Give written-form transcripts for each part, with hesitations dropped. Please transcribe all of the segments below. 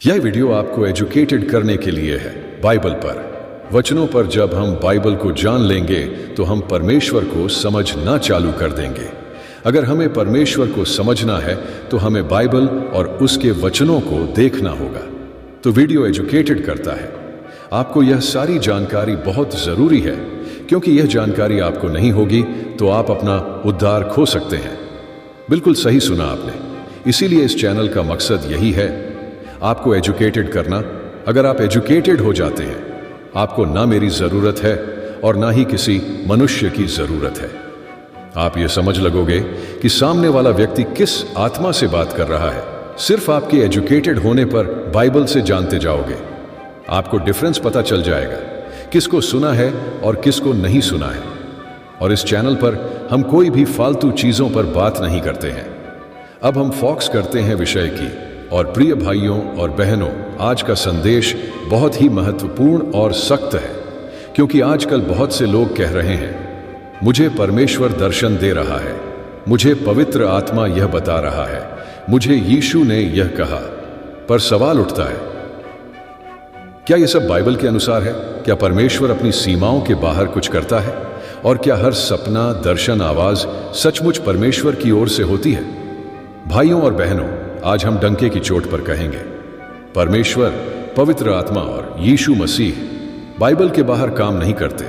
यह वीडियो आपको एजुकेटेड करने के लिए है बाइबल पर। वचनों पर जब हम बाइबल को जान लेंगे तो हम परमेश्वर को समझना चालू कर देंगे। अगर हमें परमेश्वर को समझना है तो हमें बाइबल और उसके वचनों को देखना होगा। तो वीडियो एजुकेटेड करता है। आपको यह सारी जानकारी बहुत ज़रूरी है, क्योंकि यह जानकारी आपको नहीं होगी तो आप अपना उद्धार खो सकते हैं। बिल्कुल सही सुना आपने। इसीलिए इस चैनल का मकसद यही है, आपको एजुकेटेड करना। अगर आप एजुकेटेड हो जाते हैं, आपको ना मेरी ज़रूरत है और ना ही किसी मनुष्य की ज़रूरत है। आप ये समझ लगोगे कि सामने वाला व्यक्ति किस आत्मा से बात कर रहा है। सिर्फ आपके एजुकेटेड होने पर बाइबल से जानते जाओगे। आपको डिफरेंस पता चल जाएगा, किसको सुना है और किसको नहीं सुना है। और इस चैनल पर हम कोई भी फालतू चीज़ों पर बात नहीं करते हैं। अब हम फोकस करते हैं विषय की। और प्रिय भाइयों और बहनों, आज का संदेश बहुत ही महत्वपूर्ण और सख्त है, क्योंकि आजकल बहुत से लोग कह रहे हैं, मुझे परमेश्वर दर्शन दे रहा है, मुझे पवित्र आत्मा यह बता रहा है, मुझे यीशु ने यह कहा। पर सवाल उठता है, क्या यह सब बाइबल के अनुसार है? क्या परमेश्वर अपनी सीमाओं के बाहर कुछ करता है? और क्या हर सपना, दर्शन, आवाज सचमुच परमेश्वर की ओर से होती है? भाइयों और बहनों, आज हम डंके की चोट पर कहेंगे, परमेश्वर, पवित्र आत्मा और यीशु मसीह बाइबल के बाहर काम नहीं करते।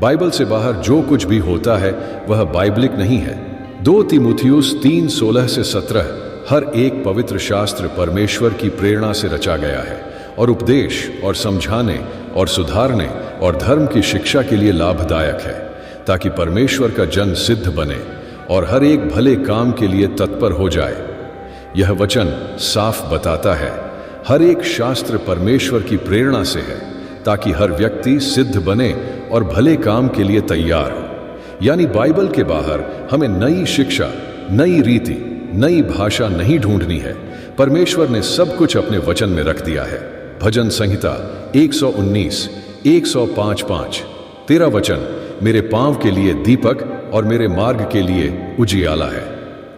बाइबल से बाहर जो कुछ भी होता है वह बाइबलिक नहीं है। 2 तीमुथियुस 3:16-17 हर एक पवित्र शास्त्र परमेश्वर की प्रेरणा से रचा गया है और उपदेश और समझाने और सुधारने और धर्म की शिक्षा के लिए लाभदायक है, ताकि परमेश्वर का जन सिद्ध बने और हर एक भले काम के लिए तत्पर हो जाए। यह वचन साफ बताता है, हर एक शास्त्र परमेश्वर की प्रेरणा से है, ताकि हर व्यक्ति सिद्ध बने और भले काम के लिए तैयार हो। यानी बाइबल के बाहर हमें नई शिक्षा, नई रीति, नई भाषा नहीं ढूंढनी है। परमेश्वर ने सब कुछ अपने वचन में रख दिया है। भजन संहिता 119, 105:5 तेरा वचन मेरे पांव के लिए दीपक और मेरे मार्ग के लिए उजियाला है।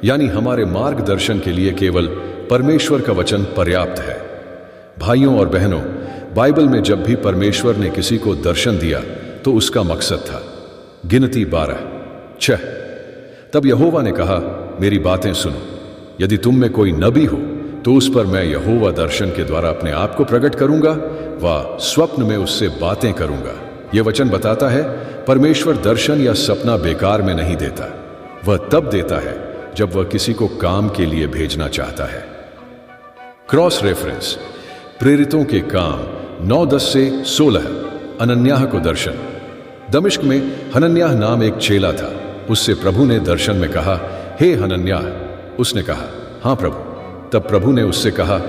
यानी हमारे मार्गदर्शन के लिए केवल परमेश्वर का वचन पर्याप्त है। भाइयों और बहनों, बाइबल में जब भी परमेश्वर ने किसी को दर्शन दिया तो उसका मकसद था। गिनती 12:6 तब यहोवा ने कहा, मेरी बातें सुनो, यदि तुम में कोई नबी हो तो उस पर मैं यहोवा दर्शन के द्वारा अपने आप को प्रकट करूंगा व स्वप्न में उससे बातें करूंगा। यह वचन बताता है, परमेश्वर दर्शन या सपना बेकार में नहीं देता। वह तब देता है जब वह किसी को काम के लिए भेजना चाहता है। क्रॉस रेफरेंस, प्रेरितों के काम 9:10-16 हनन्याह को दर्शन। दमिश्क में हनन्याह नाम एक चेला था। उससे प्रभु ने दर्शन में कहा, हे हनन्याह। उसने कहा, हाँ प्रभु। तब प्रभु ने उससे कहा,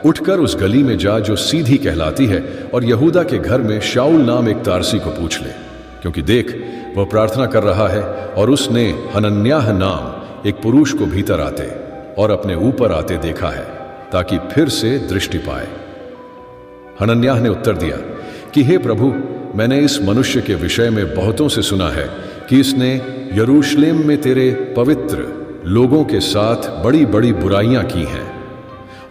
उठकर उस गली में जा जो सीधी कहलाती है और यहूदा के घर में शाऊल नाम एक तारसी को पूछ ले, क्योंकि देख वह प्रार्थना कर रहा है। और उसने हनन्याह नाम एक पुरुष को भीतर आते और अपने ऊपर आते देखा है, ताकि फिर से दृष्टि पाए। हनन्याह ने उत्तर दिया कि हे प्रभु, मैंने इस मनुष्य के विषय में बहुतों से सुना है कि इसने यरूशलेम में तेरे पवित्र लोगों के साथ बड़ी बड़ी बुराइयां की हैं,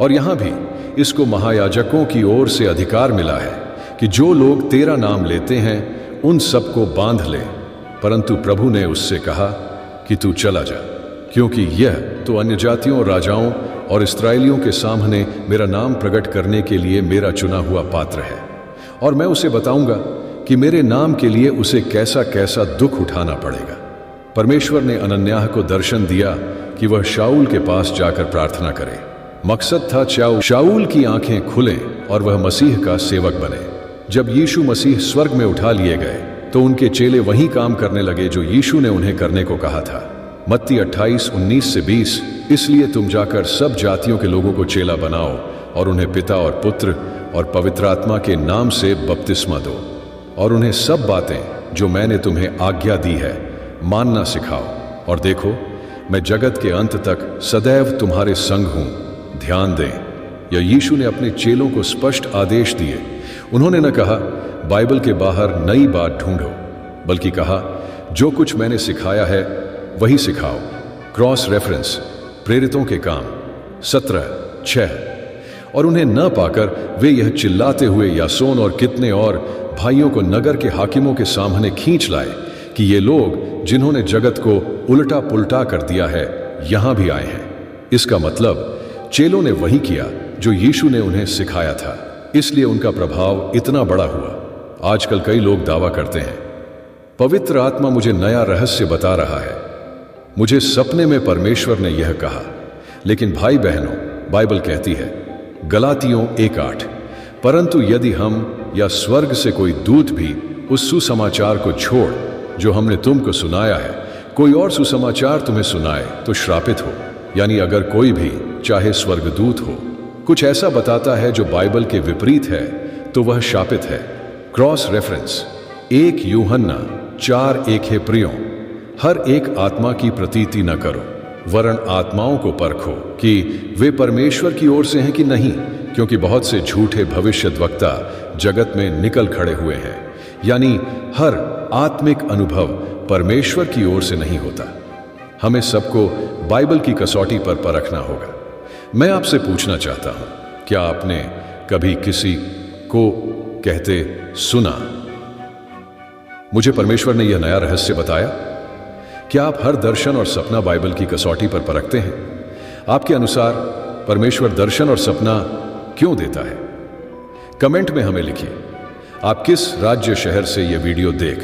और यहां भी इसको महायाजकों की ओर से अधिकार मिला है कि जो लोग तेरा नाम लेते हैं उन सबको बांध ले। परंतु प्रभु ने उससे कहा कि तू चला जा, क्योंकि यह तो अन्य जातियों, राजाओं और इस्राएलियों के सामने मेरा नाम प्रकट करने के लिए मेरा चुना हुआ पात्र है। और मैं उसे बताऊंगा कि मेरे नाम के लिए उसे कैसा कैसा दुख उठाना पड़ेगा। परमेश्वर ने हनन्याह को दर्शन दिया कि वह शाऊल के पास जाकर प्रार्थना करे। मकसद था शाऊल की आंखें खुलें और वह मसीह का सेवक बने। जब यीशु मसीह स्वर्ग में उठा लिए गए तो उनके चेले वही काम करने लगे जो यीशु ने उन्हें करने को कहा था। मत्ती 28:19-20 इसलिए तुम जाकर सब जातियों के लोगों को चेला बनाओ और उन्हें पिता और पुत्र और पवित्र आत्मा के नाम से बपतिस्मा दो, और उन्हें सब बातें जो मैंने तुम्हें आज्ञा दी है मानना सिखाओ। और देखो, मैं जगत के अंत तक सदैव तुम्हारे संग हूं। ध्यान दें, यह यीशु ने अपने चेलों को स्पष्ट आदेश दिए। उन्होंने न कहा बाइबल के बाहर नई बात ढूंढो, बल्कि कहा जो कुछ मैंने सिखाया है वही सिखाओ। क्रॉस रेफरेंस, प्रेरितों के काम 17:6 और उन्हें न पाकर वे यह चिल्लाते हुए यासोन और कितने और भाइयों को नगर के हाकिमों के सामने खींच लाए कि ये लोग जिन्होंने जगत को उल्टा पुल्टा कर दिया है यहां भी आए हैं। इसका मतलब चेलों ने वही किया जो यीशु ने उन्हें सिखाया था, इसलिए उनका प्रभाव इतना बड़ा हुआ। आजकल कई लोग दावा करते हैं, पवित्र आत्मा मुझे नया रहस्य बता रहा है, मुझे सपने में परमेश्वर ने यह कहा। लेकिन भाई बहनों, बाइबल कहती है गलातियों 1:8, परंतु यदि हम या स्वर्ग से कोई दूत भी उस सुसमाचार को छोड़ जो हमने तुमको सुनाया है, कोई और सुसमाचार तुम्हें सुनाए तो श्रापित हो। यानी अगर कोई भी, चाहे स्वर्गदूत हो, कुछ ऐसा बताता है जो बाइबल के विपरीत है तो वह शापित है। क्रॉस रेफरेंस 1 यूहन्ना 4:1 हे प्रियों, हर एक आत्मा की प्रतीति न करो, वरन आत्माओं को परखो कि वे परमेश्वर की ओर से हैं कि नहीं, क्योंकि बहुत से झूठे भविष्यद्वक्ता जगत में निकल खड़े हुए हैं। यानी हर आत्मिक अनुभव परमेश्वर की ओर से नहीं होता। हमें सबको बाइबल की कसौटी पर परखना होगा। मैं आपसे पूछना चाहता हूं, क्या आपने कभी किसी को कहते सुना, मुझे परमेश्वर ने यह नया रहस्य बताया? क्या आप हर दर्शन और सपना बाइबल की कसौटी पर परखते हैं? आपके अनुसार परमेश्वर दर्शन और सपना क्यों देता है? कमेंट में हमें लिखिए। आप किस राज्य शहर से यह वीडियो देख